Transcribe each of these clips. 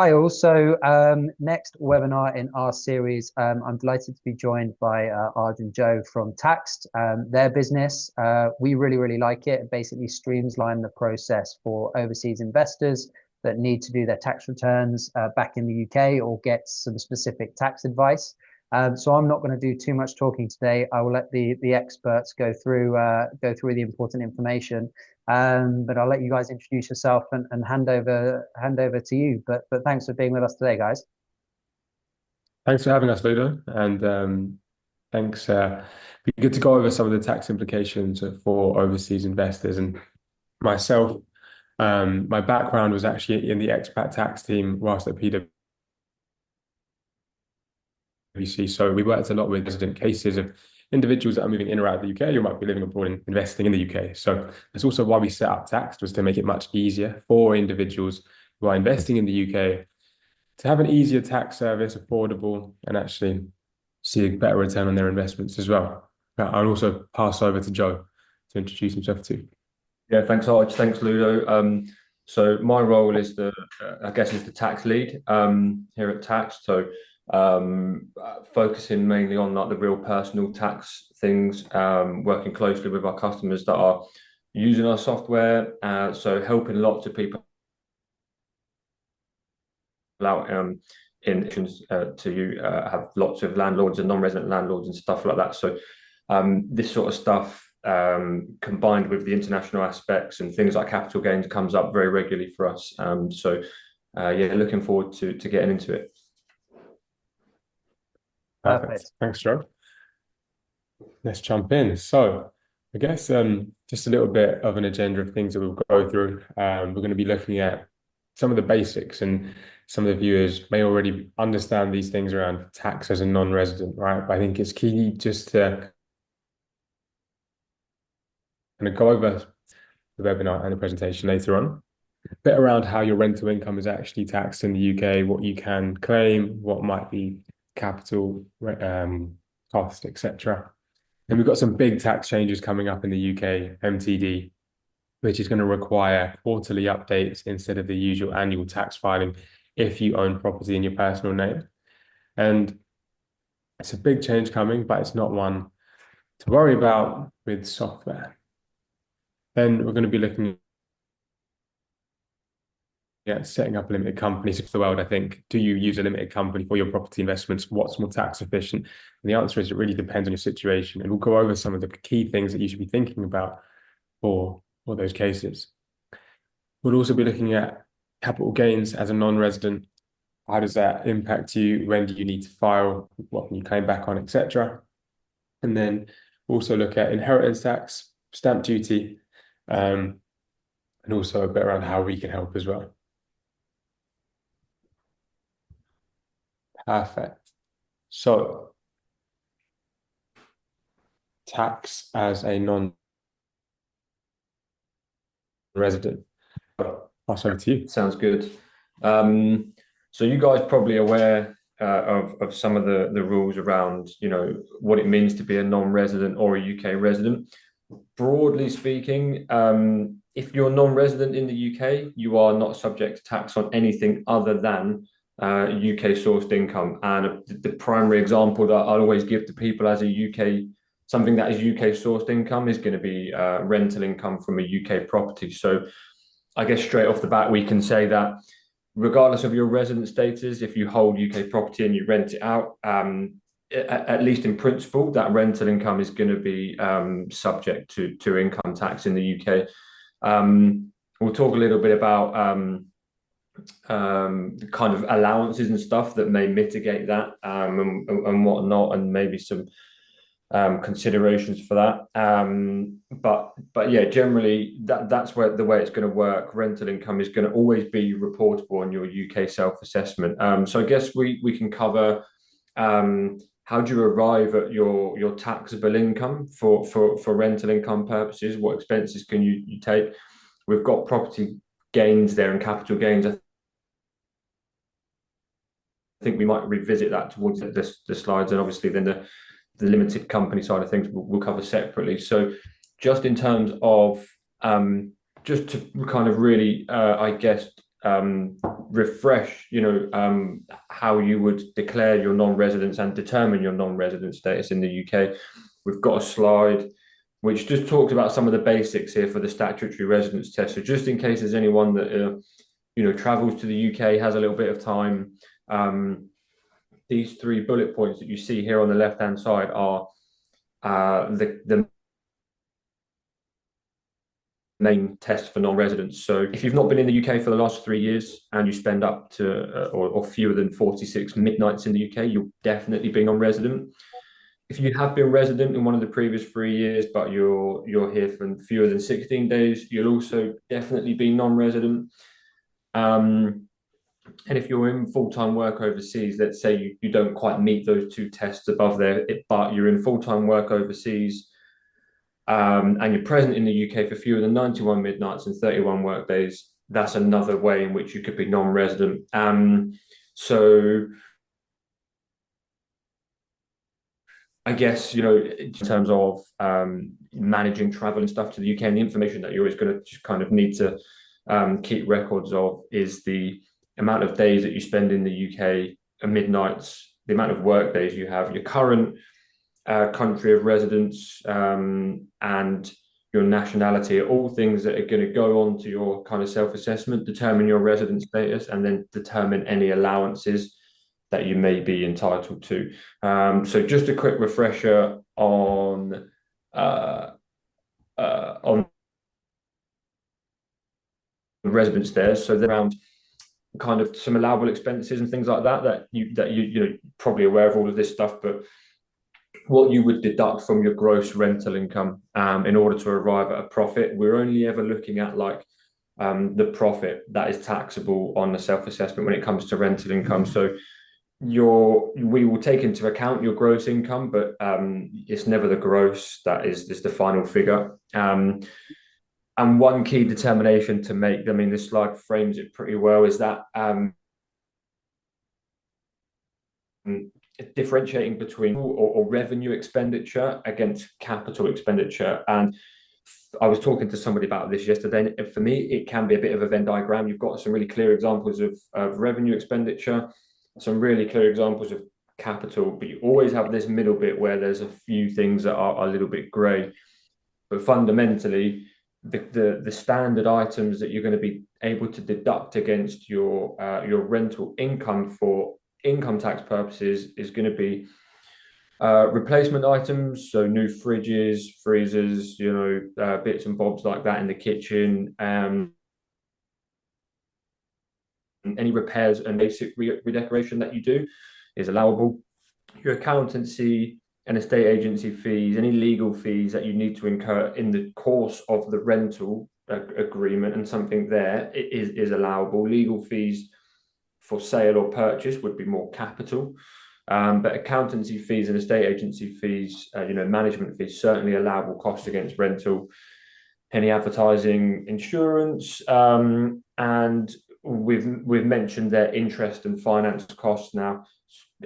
Hi, also, next webinar in our series, I'm delighted to be joined by Arj and Joe from Taxed. Their business, we really like it. It basically streamlines the process for overseas investors that need to do their tax returns back in the UK or get some specific tax advice. So I'm not going to do too much talking today. I will let the experts go through the important information. But I'll let you guys introduce yourself and hand over to you. But thanks for being with us today, guys. Thanks for having us, Ludo, and thanks. Be good to go over some of the tax implications for overseas investors. And myself, my background was actually in the expat tax team whilst at PwC. So we worked a lot with resident cases of individuals that are moving in or out of the UK who might be living abroad and investing in the UK. So that's also why we set up Taxed, was to make it much easier for individuals who are investing in the UK to have an easier tax service, affordable, and actually see a better return on their investments as well. I'll also pass over to Joe to introduce himself too. Yeah, thanks, Arch. Thanks, Ludo. So my role is I guess, is the tax lead here at Tax. So focusing mainly on like the real personal tax things, working closely with our customers that are using our software. So helping lots of people out in to have lots of landlords and non-resident landlords and stuff like that. So this sort of stuff combined with the international aspects and things like capital gains comes up very regularly for us. So yeah, looking forward to getting into it. Perfect. Perfect. Thanks, Joe. Let's jump in. So I guess just a little bit of an agenda of things that we'll go through. We're going to be looking at some of the basics, and some of the viewers may already understand these things around tax as a non-resident, right? But I think it's key just to kind of go over the webinar and the presentation later on. A bit around how your rental income is actually taxed in the UK, what you can claim, what might be capital cost, etc. And we've got some big tax changes coming up in the UK, MTD, which is going to require quarterly updates instead of the usual annual tax filing if you own property in your personal name. And it's a big change coming, but it's not one to worry about with software. Then we're going to be looking at setting up a limited company. So for the world, I think, do you use a limited company for your property investments? What's more tax efficient? And the answer is it really depends on your situation. And we'll go over some of the key things that you should be thinking about for those cases. We'll also be looking at capital gains as a non-resident. How does that impact you? When do you need to file? What can you claim back on, etc. And then also look at inheritance tax, stamp duty, and also a bit around how we can help as well. Perfect. So, tax as a non-resident. Pass over to you. Sounds good. So you guys probably aware of some of the rules around, what it means to be a non-resident or a UK resident. Broadly speaking, if you're non-resident in the UK, you are not subject to tax on anything other than UK sourced income. And the primary example that I'll always give to people as something that is UK sourced income is going to be rental income from a UK property. So I guess straight off the bat, we can say that regardless of your resident status, if you hold UK property and you rent it out, at least in principle, that rental income is going to be subject to income tax in the UK. We'll talk a little bit about the kind of allowances and stuff that may mitigate that and whatnot, and maybe some considerations for that. But yeah, generally that's where the way it's going to work. Rental income is going to always be reportable on your UK self-assessment. So I guess we can cover how do you arrive at your taxable income for rental income purposes? What expenses can you take? We've got property gains there and capital gains. I think we might revisit that towards the slides, and obviously then the limited company side of things we'll cover separately. So just in terms of just to kind of really I guess refresh, how you would declare your non-residence and determine your non-resident status in the UK. We've got a slide which just talks about some of the basics here for the statutory residence test. So just in case there's anyone that travels to the UK, has a little bit of time, these 3 bullet points that you see here on the left-hand side are the main test for non-residents. So if you've not been in the UK for the last 3 years and you spend up to or fewer than 46 midnights in the UK, you'll definitely be non-resident. If you have been resident in one of the previous 3 years, but you're here for fewer than 16 days, you'll also definitely be non-resident. And if you're in full-time work overseas, let's say you don't quite meet those 2 tests above there, but you're in full-time work overseas, and you're present in the UK for fewer than 91 midnights and 31 work days, that's another way in which you could be non-resident. So I guess, in terms of managing travel and stuff to the UK, and the information that you're always going to just kind of need to keep records of is the amount of days that you spend in the UK and midnights, the amount of work days you have, your current country of residence, and your nationality are all things that are going to go on to your kind of self-assessment, determine your resident status, and then determine any allowances that you may be entitled to. So just a quick refresher on residence there. So they're around kind of some allowable expenses and things like that you're probably aware of all of this stuff, but what you would deduct from your gross rental income in order to arrive at a profit. We're only ever looking at the profit that is taxable on the self-assessment when it comes to rental income. So we will take into account your gross income, but it's never the gross that is the final figure. And one key determination to make, this slide frames it pretty well, is that differentiating between or revenue expenditure against capital expenditure. And I was talking to somebody about this yesterday, and for me, it can be a bit of a Venn diagram. You've got some really clear examples of revenue expenditure, some really clear examples of capital, but you always have this middle bit where there's a few things that are a little bit grey. But fundamentally, the standard items that you're going to be able to deduct against your rental income for income tax purposes is going to be replacement items, so new fridges, freezers, bits and bobs like that in the kitchen, any repairs and basic redecoration that you do is allowable. Your accountancy and estate agency fees, any legal fees that you need to incur in the course of the rental agreement and something there is allowable. Legal fees for sale or purchase would be more capital, but accountancy fees and estate agency fees, management fees, certainly allowable costs against rental. Any advertising, insurance, and we've mentioned their interest and finance costs. Now,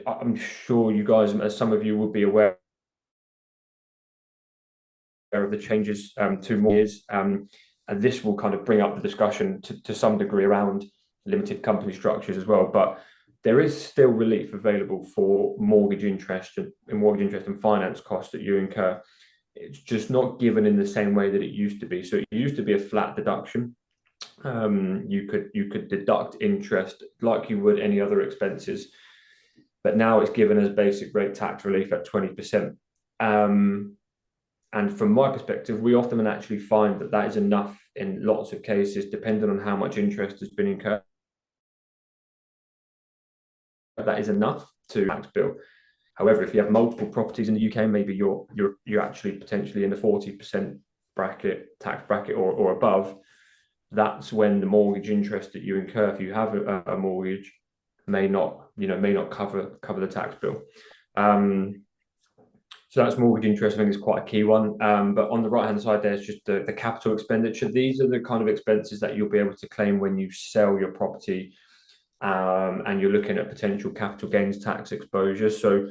I'm sure you guys, as some of you would be aware of the changes to more years, and this will kind of bring up the discussion to some degree around limited company structures as well. But there is still relief available for mortgage interest and finance costs that you incur. It's just not given in the same way that it used to be. So it used to be a flat deduction. You could deduct interest like you would any other expenses, but now it's given as basic rate tax relief at 20%. And from my perspective, we often actually find that is enough in lots of cases, depending on how much interest has been incurred. That is enough to tax bill. However, if you have multiple properties in the UK, maybe you're actually potentially in the 40% tax bracket or above. That's when the mortgage interest that you incur if you have a mortgage may not cover the tax bill. So that's mortgage interest. I think is quite a key one. But on the right hand side, there's just the capital expenditure. These are the kind of expenses that you'll be able to claim when you sell your property, and you're looking at potential capital gains tax exposure. So,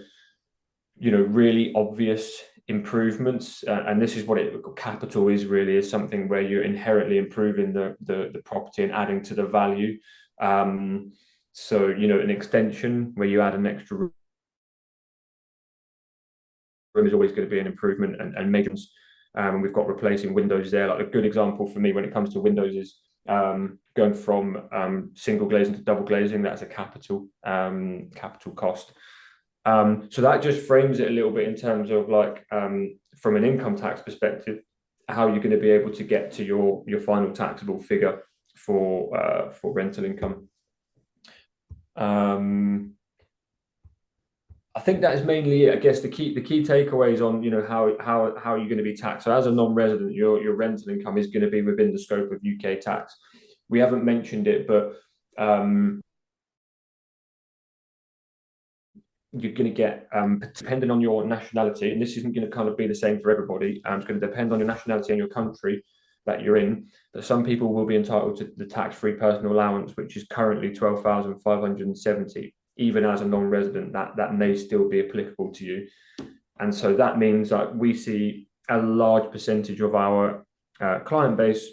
really obvious improvements, and this is what capital is really, is something where you're inherently improving the property and adding to the value. So, you know, an extension where you add an extra room is always going to be an improvement and maintenance. And we've got replacing windows there. Like a good example for me when it comes to windows is going from single glazing to double glazing. That's a capital cost. So that just frames it a little bit in terms of like from an income tax perspective, how you're going to be able to get to your final taxable figure for rental income. I think that is mainly it. I guess the key takeaways on, you know, how you're going to be taxed. So as a non-resident, your rental income is going to be within the scope of UK tax. We haven't mentioned it, but you're going to get, depending on your nationality, and this isn't going to kind of be the same for everybody. It's going to depend on your nationality and your country that you're in. But some people will be entitled to the tax-free personal allowance, which is currently 12,570. Even as a non-resident, that may still be applicable to you. And so that means that we see a large percentage of our client base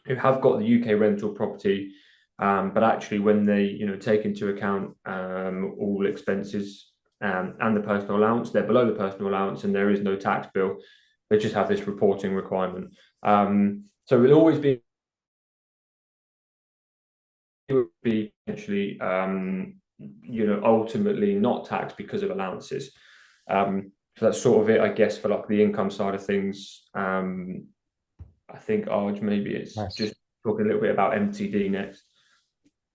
who have got the UK rental property, but actually when they, you know, take into account all expenses and the personal allowance, they're below the personal allowance and there is no tax bill. They just have this reporting requirement. So it'll always be potentially you know, ultimately not taxed because of allowances. So that's sort of it, I guess, for like the income side of things. I think, Arj, maybe it's just talking a little bit about MTD next.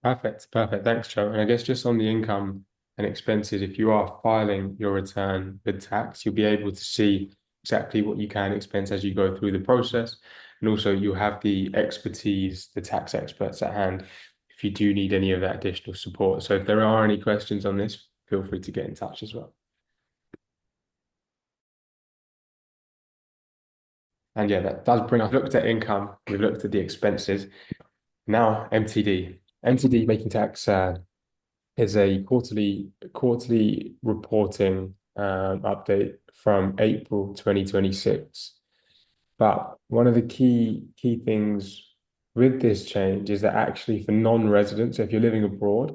Perfect. Thanks, Joe. And I guess just on the income and expenses, if you are filing your return with tax, you'll be able to see exactly what you can expense as you go through the process. And also you have the expertise, the tax experts at hand, if you do need any of that additional support. So if there are any questions on this, feel free to get in touch as well. And yeah, that does bring us, looked at income, we've looked at the expenses. Now MTD. MTD making tax is a quarterly reporting update from April 2026. But one of the key things with this change is that actually for non-residents, so if you're living abroad,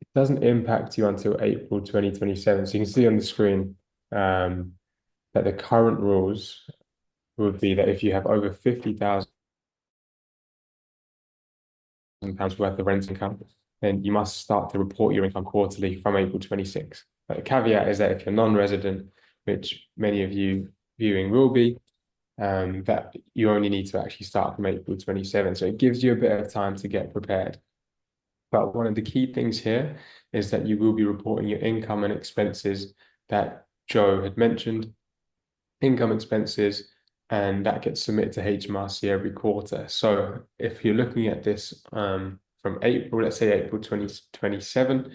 it doesn't impact you until April 2027. So you can see on the screen that the current rules would be that if you have over £50,000 worth of rent income, then you must start to report your income quarterly from April 26. But the caveat is that if you're non-resident, which many of you viewing will be, that you only need to actually start from April 27. So it gives you a bit of time to get prepared. But one of the key things here is that you will be reporting your income and expenses that Joe had mentioned, income expenses, and that gets submitted to HMRC every quarter. So if you're looking at this from April, let's say April 2027,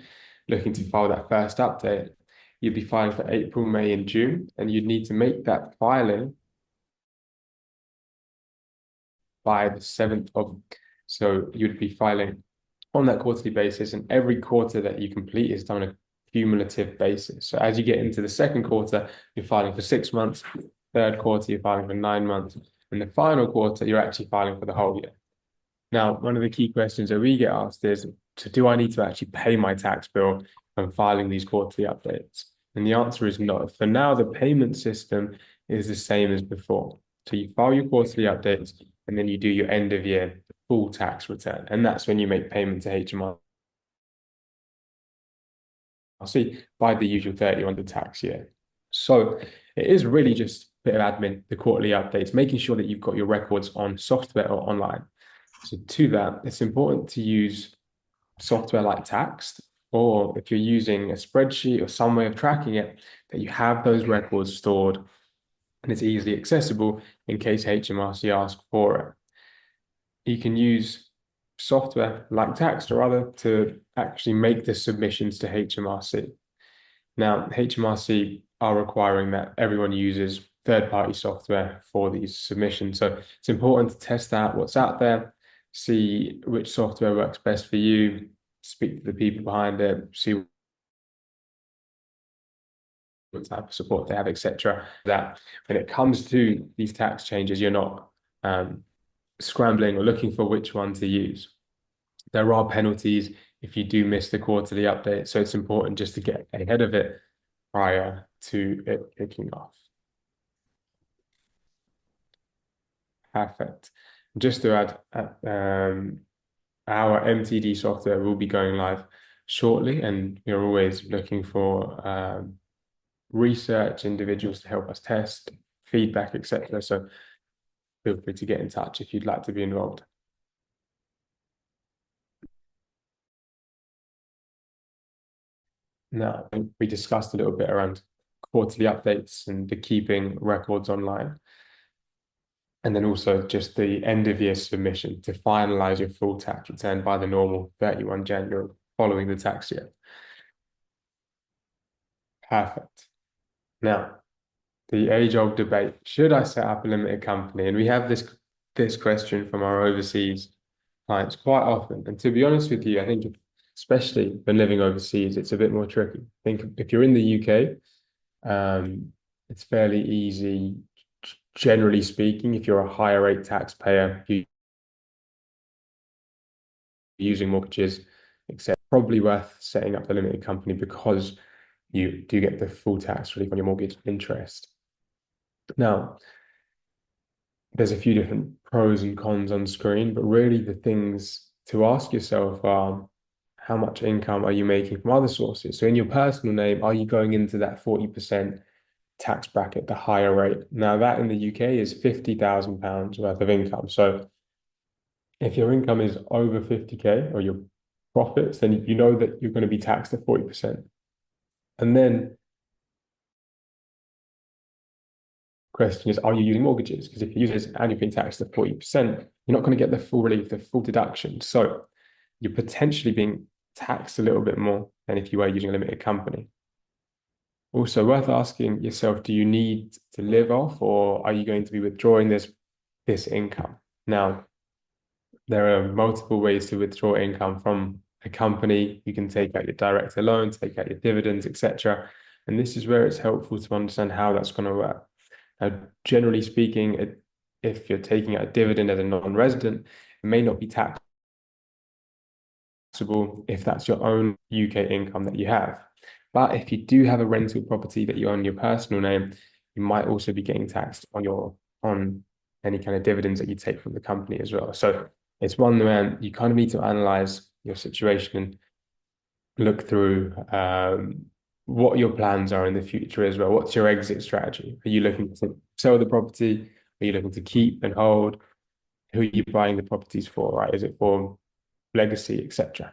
looking to file that first update, you'd be filing for April, May, and June, and you'd need to make that filing by the 7th of, so you'd be filing on that quarterly basis, and every quarter that you complete is done on a cumulative basis. So as you get into the second quarter, you're filing for 6 months, third quarter, you're filing for 9 months, and the final quarter, you're actually filing for the whole year. Now, one of the key questions that we get asked is, so do I need to actually pay my tax bill when filing these quarterly updates? And the answer is no. For now, the payment system is the same as before. So you file your quarterly updates, and then you do your end of year full tax return. And that's when you make payment to HMRC by the usual 31 tax year. So it is really just a bit of admin, the quarterly updates, making sure that you've got your records on software or online. So to that, it's important to use software like Taxed, or if you're using a spreadsheet or some way of tracking it, that you have those records stored and it's easily accessible in case HMRC asks for it. You can use software like Taxed or other to actually make the submissions to HMRC. Now, HMRC are requiring that everyone uses third-party software for these submissions. So it's important to test out what's out there, see which software works best for you, speak to the people behind it, see what type of support they have, etc. That when it comes to these tax changes, you're not scrambling or looking for which one to use. There are penalties if you do miss the quarterly update, so it's important just to get ahead of it prior to it kicking off. Perfect. Just to add, our MTD software will be going live shortly, and we're always looking for research individuals to help us test, feedback, etc. So feel free to get in touch if you'd like to be involved. Now, we discussed a little bit around quarterly updates and the keeping records online. And then also just the end of year submission to finalize your full tax return by the normal 31 January following the tax year. Perfect. Now, the age-old debate, should I set up a limited company? And we have this question from our overseas clients quite often. And to be honest with you, I think especially when living overseas, it's a bit more tricky. I think if you're in the UK, it's fairly easy, generally speaking, if you're a higher rate taxpayer, using mortgages, etc. Probably worth setting up a limited company because you do get the full tax relief on your mortgage interest. Now, there's a few different pros and cons on screen, but really the things to ask yourself are, how much income are you making from other sources? So in your personal name, are you going into that 40% tax bracket, the higher rate? Now that in the UK is £50,000 worth of income. So if your income is over 50K or your profits, then you know that you're going to be taxed at 40%. And then question is, are you using mortgages? Because if you use this and you're being taxed at 40%, you're not going to get the full relief, the full deduction. So you're potentially being taxed a little bit more than if you were using a limited company. Also worth asking yourself, do you need to live off, or are you going to be withdrawing this income? Now, there are multiple ways to withdraw income from a company. You can take out your director loan, take out your dividends, etc. And this is where it's helpful to understand how that's going to work. Now, generally speaking, if you're taking out a dividend as a non-resident, it may not be taxable if that's your own UK income that you have. But if you do have a rental property that you own in your personal name, you might also be getting taxed on any kind of dividends that you take from the company as well. So it's one where you kind of need to analyze your situation and look through what your plans are in the future as well. What's your exit strategy? Are you looking to sell the property? Are you looking to keep and hold? Who are you buying the properties for, right? Is it for legacy, etc.?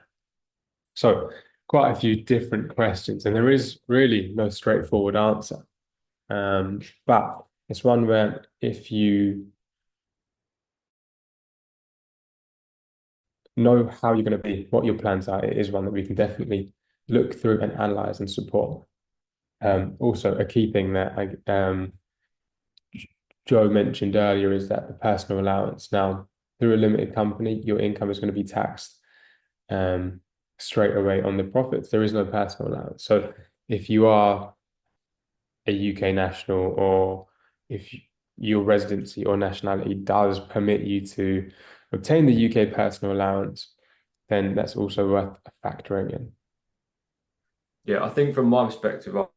So quite a few different questions, and there is really no straightforward answer. But it's one where if you know how you're going to be, what your plans are, it is one that we can definitely look through and analyze and support. Also, a key thing that Joe mentioned earlier is that the personal allowance. Now, through a limited company, your income is going to be taxed straight away on the profits. There is no personal allowance. So if you are a UK national, or if your residency or nationality does permit you to obtain the UK personal allowance, then that's also worth factoring in. Yeah, I think from my perspective, like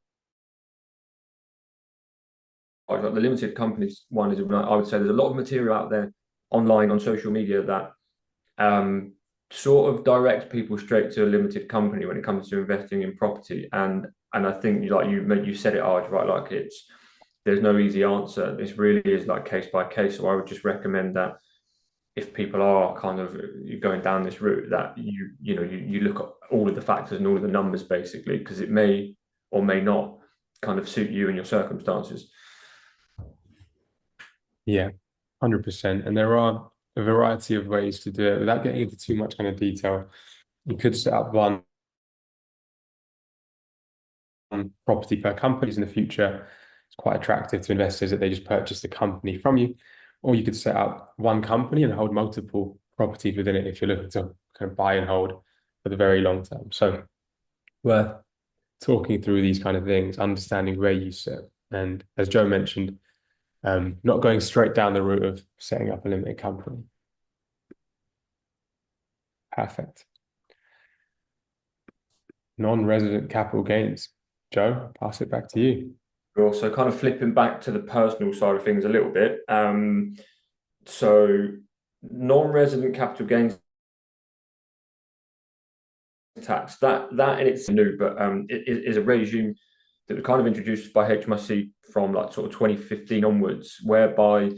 the limited companies one is, I would say there's a lot of material out there online on social media that sort of direct people straight to a limited company when it comes to investing in property. And I think like you said it, Arj, right? Like there's no easy answer. This really is like case by case. So I would just recommend that if people are kind of going down this route, that you look at all of the factors and all of the numbers basically, because it may or may not kind of suit you and your circumstances. Yeah, 100%. And there are a variety of ways to do it without getting into too much kind of detail. You could set up one property per companies in the future. It's quite attractive to investors that they just purchase the company from you. Or you could set up one company and hold multiple properties within it if you're looking to kind of buy and hold for the very long term. So worth talking through these kind of things, understanding where you sit. And as Joe mentioned, not going straight down the route of setting up a limited company. Perfect. Non-resident capital gains. Joe, pass it back to you. Also, kind of flipping back to the personal side of things a little bit. So non-resident capital gains tax, that in it's new, but it is a regime that was kind of introduced by HMRC from like sort of 2015 onwards, whereby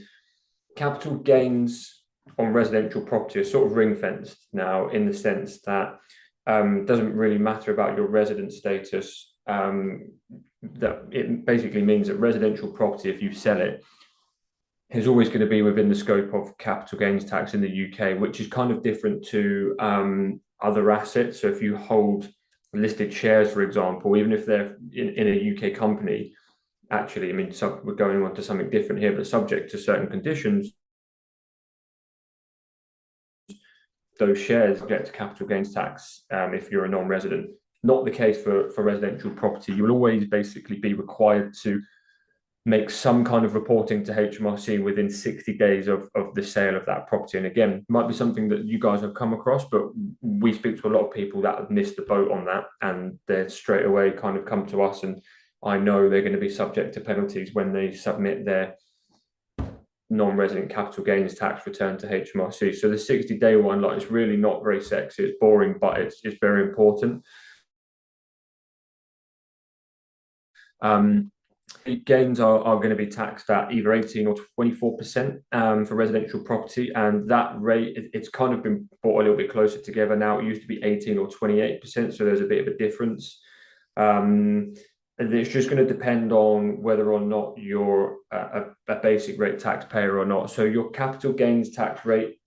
capital gains on residential property are sort of ring fenced now, in the sense that doesn't really matter about your resident status. That it basically means that residential property, if you sell it, is always going to be within the scope of capital gains tax in the UK, which is kind of different to other assets. So if you hold listed shares, for example, even if they're in a UK company, actually, I mean, we're going on to something different here, but subject to certain conditions, those shares get to capital gains tax if you're a non-resident. Not the case for residential property. You will always basically be required to make some kind of reporting to HMRC within 60 days of the sale of that property. And again, might be something that you guys have come across, but we speak to a lot of people that have missed the boat on that, and they're straight away kind of come to us, and I know they're going to be subject to penalties when they submit their non-resident capital gains tax return to HMRC. So the 60-day one, like, it's really not very sexy, it's boring, but it's very important. Gains are going to be taxed at either 18 or 24% for residential property, and that rate, it's kind of been brought a little bit closer together now. It used to be 18 or 28%, so there's a bit of a difference. It's just going to depend on whether or not you're a basic rate taxpayer or not. So your capital gains tax rate,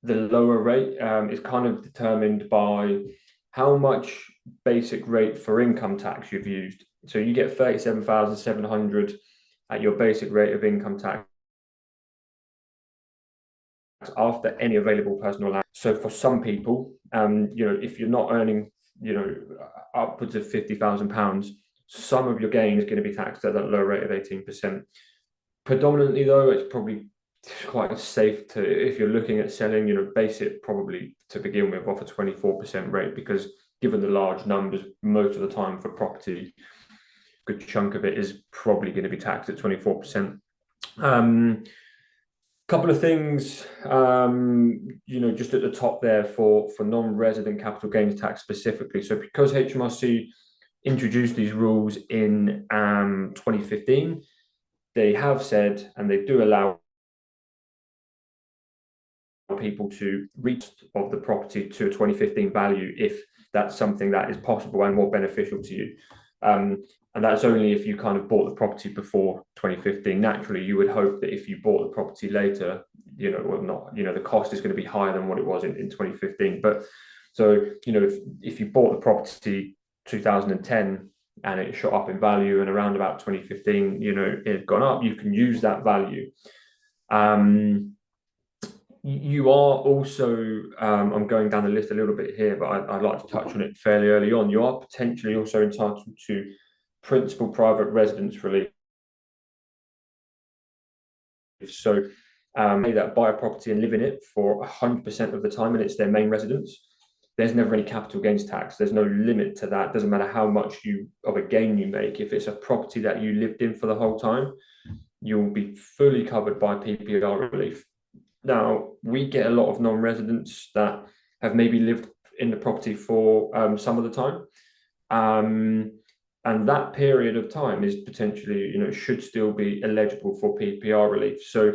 the lower rate, is kind of determined by how much basic rate for income tax you've used. So you get 37,700 at your basic rate of income tax after any available personal allowance. So for some people, if you're not earning, upwards of £50,000, some of your gain is going to be taxed at that low rate of 18%. Predominantly, though, it's probably quite safe to, if you're looking at selling, base it probably to begin with off a 24% rate, because given the large numbers, most of the time for property, a good chunk of it is probably going to be taxed at 24%. Couple of things, just at the top there for non-resident capital gains tax specifically. So because HMRC introduced these rules in 2015, they have said, and they do allow people to reach of the property to a 2015 value if that's something that is possible and more beneficial to you. And that's only if you kind of bought the property before 2015. Naturally, you would hope that if you bought the property later, the cost is going to be higher than what it was in 2015. But so, if you bought the property 2010 and it shot up in value, and around about 2015, it had gone up, you can use that value. You are also, I'm going down the list a little bit here, but I'd like to touch on it fairly early on. You are potentially also entitled to principal private residence relief. So they that buy a property and live in it for 100% of the time, and it's their main residence, there's never any capital gains tax. There's no limit to that. Doesn't matter how much of a gain you make. If it's a property that you lived in for the whole time, you'll be fully covered by PPR relief. Now, we get a lot of non-residents that have maybe lived in the property for some of the time. And that period of time is potentially, should still be eligible for PPR relief. So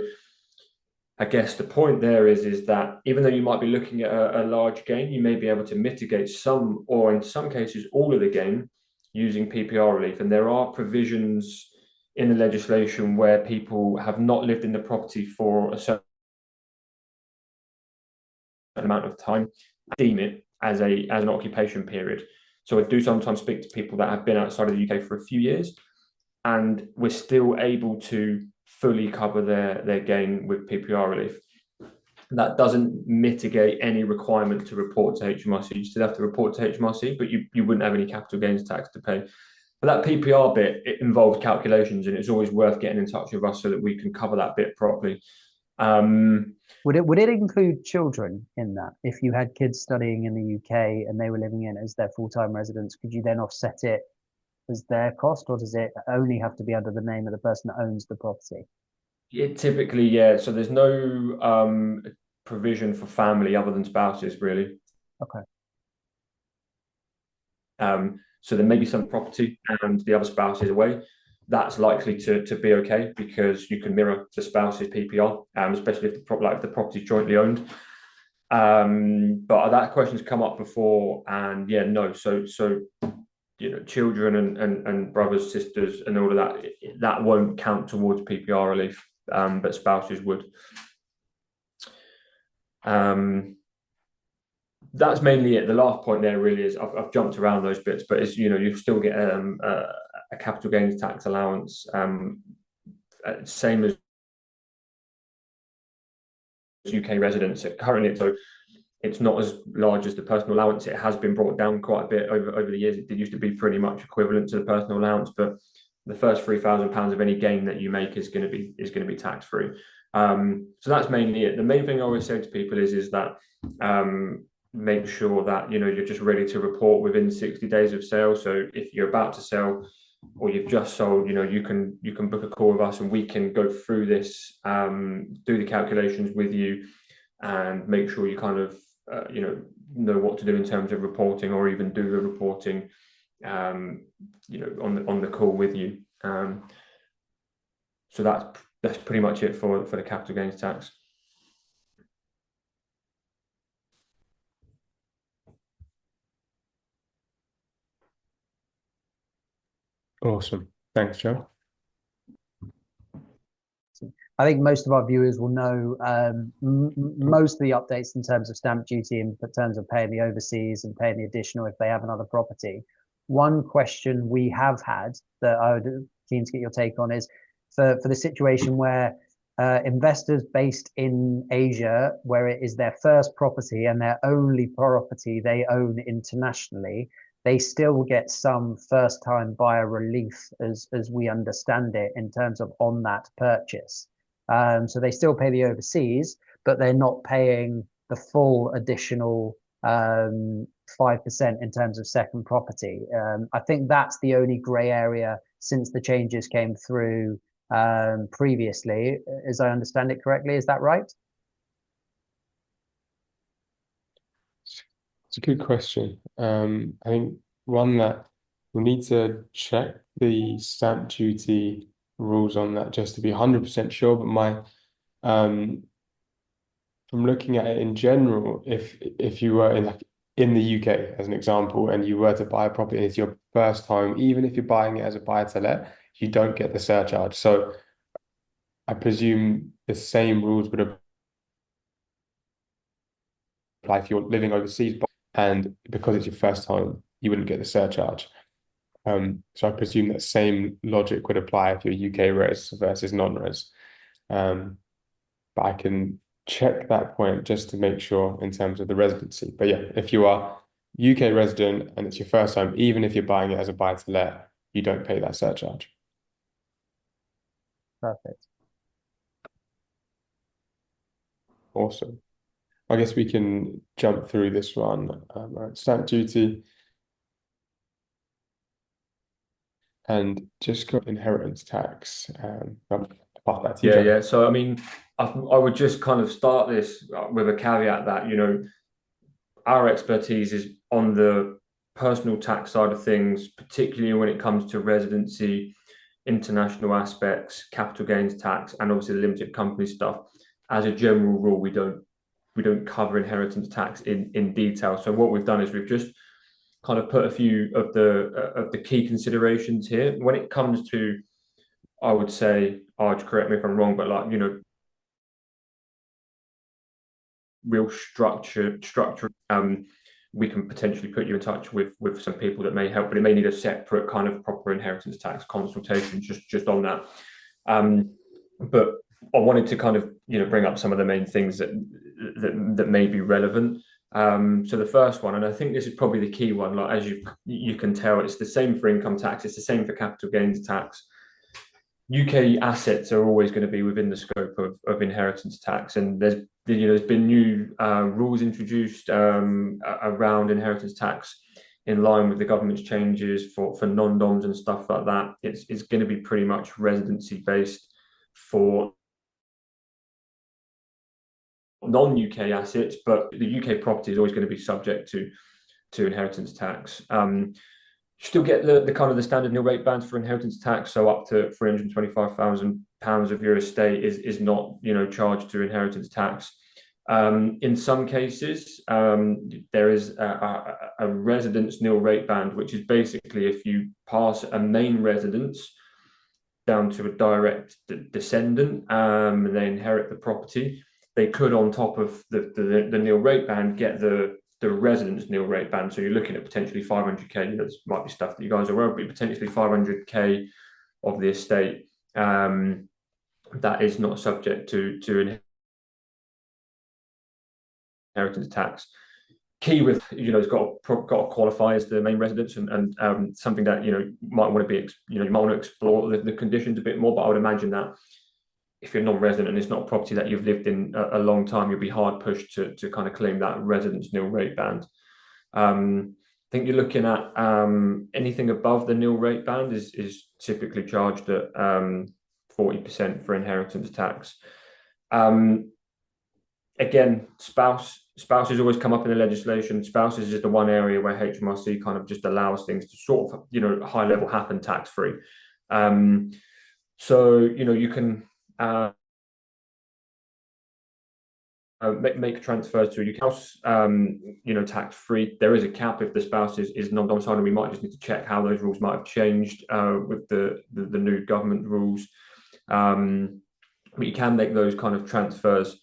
I guess the point there is that even though you might be looking at a large gain, you may be able to mitigate some, or in some cases, all of the gain using PPR relief. And there are provisions in the legislation where people have not lived in the property for a certain amount of time, deem it as an occupation period. So I do sometimes speak to people that have been outside of the UK for a few years, and we're still able to fully cover their gain with PPR relief. That doesn't mitigate any requirement to report to HMRC. You still have to report to HMRC, but you wouldn't have any capital gains tax to pay. But that PPR bit, it involves calculations, and it's always worth getting in touch with us so that we can cover that bit properly. Would it include children in that? If you had kids studying in the UK and they were living in as their full-time residents, could you then offset it as their cost, or does it only have to be under the name of the person that owns the property? It typically, yeah. So there's no provision for family other than spouses, really. Okay. So there may be some property and the other spouse is away. That's likely to be okay because you can mirror the spouse's PPR, especially if the property is jointly owned. But that question's come up before, and yeah, no. So children and brothers, sisters, and all of that won't count towards PPR relief, but spouses would. That's mainly it. The last point there really is I've jumped around those bits, but it's you still get a capital gains tax allowance, same as UK residents. Currently, so it's not as large as the personal allowance. It has been brought down quite a bit over the years. It used to be pretty much equivalent to the personal allowance, but the first £3,000 of any gain that you make is going to be tax free. So that's mainly it. The main thing I always say to people is that make sure that you're just ready to report within 60 days of sale. So if you're about to sell or you've just sold, you can book a call with us and we can go through this, do the calculations with you, and make sure you kind of know what to do in terms of reporting, or even do the reporting on the call with you. So that's pretty much it for the capital gains tax. Awesome. Thanks, Joe. I think most of our viewers will know most of the updates in terms of stamp duty, in terms of paying the overseas and paying the additional if they have another property. One question we have had that I would keen to get your take on is for the situation where investors based in Asia, where it is their first property and their only property they own internationally, they still get some first-time buyer relief as we understand it in terms of on that purchase. So they still pay the overseas, but they're not paying the full additional 5% in terms of second property. I think that's the only grey area since the changes came through previously, as I understand it correctly. Is that right? It's a good question. I think one that we'll need to check the stamp duty rules on that just to be 100% sure. But from looking at it in general, if you were in the UK as an example, and you were to buy a property and it's your first time, even if you're buying it as a buy to let, you don't get the surcharge. So I presume the same rules would apply if you're living overseas, and because it's your first time, you wouldn't get the surcharge. So I presume that same logic would apply if you're UK res versus non-res. But I can check that point just to make sure in terms of the residency. But yeah, if you are UK resident and it's your first time, even if you're buying it as a buy to let, you don't pay that surcharge. Perfect. Awesome. I guess we can jump through this one. Stamp duty and just got inheritance tax. I'll pass that to you, John. Yeah. So I mean, I would just kind of start this with a caveat that our expertise is on the personal tax side of things, particularly when it comes to residency, international aspects, capital gains tax, and obviously the limited company stuff. As a general rule, we don't cover inheritance tax in detail. So what we've done is we've just kind of put a few of the key considerations here when it comes to, I would say, Arj, correct me if I'm wrong, but real structure. We can potentially put you in touch with some people that may help, but it may need a separate kind of proper inheritance tax consultation just on that. But I wanted to kind of bring up some of the main things that may be relevant. So the first one, and I think this is probably the key one, as you can tell, it's the same for income tax, it's the same for capital gains tax. UK assets are always going to be within the scope of inheritance tax, and there's been new rules introduced around inheritance tax in line with the government's changes for non-doms and stuff like that. It's going to be pretty much residency based for non-UK assets, but the UK property is always going to be subject to inheritance tax. Still get the kind of the standard nil rate bands for inheritance tax, so up to £325,000 of your estate is not charged to inheritance tax. In some cases, there is a residence nil rate band, which is basically if you pass a main residence down to a direct descendant and they inherit the property, they could, on top of the nil rate band, get the residence nil rate band. So you're looking at potentially 500k. That might be stuff that you guys are aware of, but potentially 500k of the estate that is not subject to inheritance tax. Key with it's got to qualify as the main residence, and something that might want to be you might want to explore the conditions a bit more. But I would imagine that if you're non-resident and it's not a property that you've lived in a long time, you'll be hard pushed to kind of claim that residence nil rate band. I think you're looking at anything above the nil rate band is typically charged at 40% for inheritance tax. Again, spouses always come up in the legislation. Spouses is the one area where HMRC kind of just allows things to sort of high level happen tax free. So you can make transfers to your house, tax free. There is a cap if the spouse is non-domiciled, and we might just need to check how those rules might have changed with the new government rules. But you can make those kind of transfers,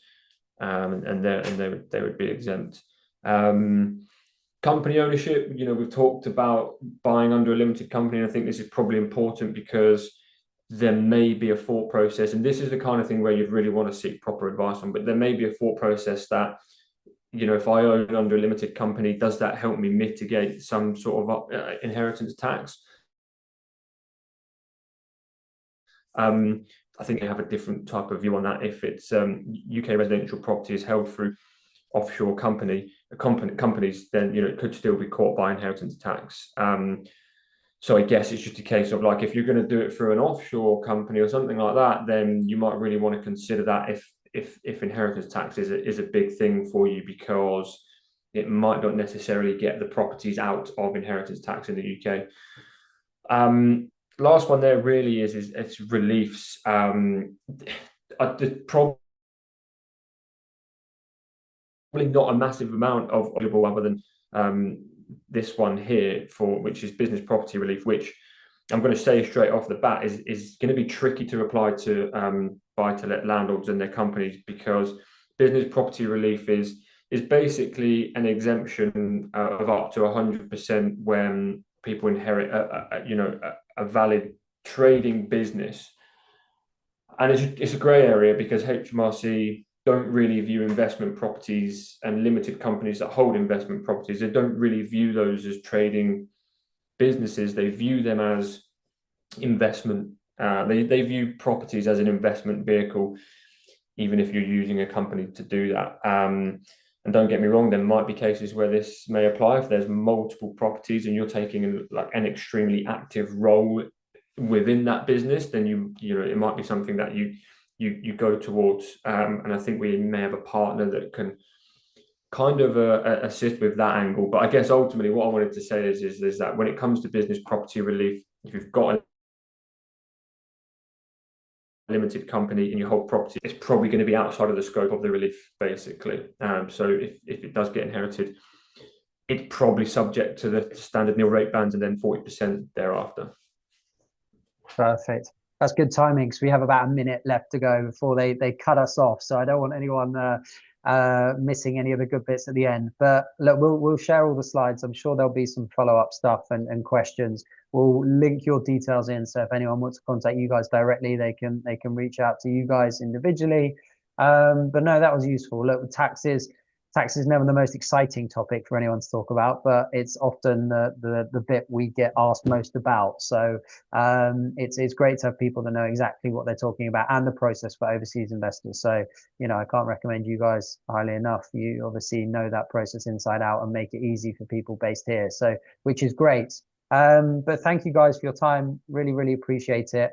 and they would be exempt. Company ownership, we've talked about buying under a limited company, and I think this is probably important because there may be a thought process, and this is the kind of thing where you'd really want to seek proper advice on, but there may be a thought process that, if I own under a limited company, does that help me mitigate some sort of inheritance tax? I think they have a different type of view on that. If it's UK residential property is held through offshore companies, then it could still be caught by inheritance tax. So I guess it's just a case of, like, if you're going to do it through an offshore company or something like that, then you might really want to consider that if inheritance tax is a big thing for you, because it might not necessarily get the properties out of inheritance tax in the UK. Last one there really is it's reliefs. Probably not a massive amount of available other than this one here, which is business property relief, which I'm going to say straight off the bat is going to be tricky to apply to buy-to-let landlords and their companies, because business property relief is basically an exemption of up to 100% when people inherit a valid trading business. And it's a grey area, because HMRC don't really view investment properties, and limited companies that hold investment properties, they don't really view those as trading businesses. They view them as investment. They view properties as an investment vehicle, even if you're using a company to do that. And don't get me wrong, there might be cases where this may apply if there's multiple properties and you're taking an extremely active role within that business. Then it might be something that you go towards, and I think we may have a partner that can kind of assist with that angle. But I guess ultimately what I wanted to say is that when it comes to business property relief, if you've got a limited company in your whole property, it's probably going to be outside of the scope of the relief, basically. So if it does get inherited, it's probably subject to the standard nil rate bands and then 40% thereafter. Perfect. That's good timing, because we have about a minute left to go before they cut us off. So I don't want anyone missing any of the good bits at the end. But look, we'll share all the slides. I'm sure there'll be some follow-up stuff and questions. We'll link your details in, so if anyone wants to contact you guys directly, they can reach out to you guys individually. But no, that was useful. Look, taxes tax is never the most exciting topic for anyone to talk about, but it's often the bit we get asked most about. So it's great to have people that know exactly what they're talking about and the process for overseas investors. So, you know, I can't recommend you guys highly enough. You obviously know that process inside out and make it easy for people based here. So, which is great. But thank you guys for your time. Really, really appreciate it.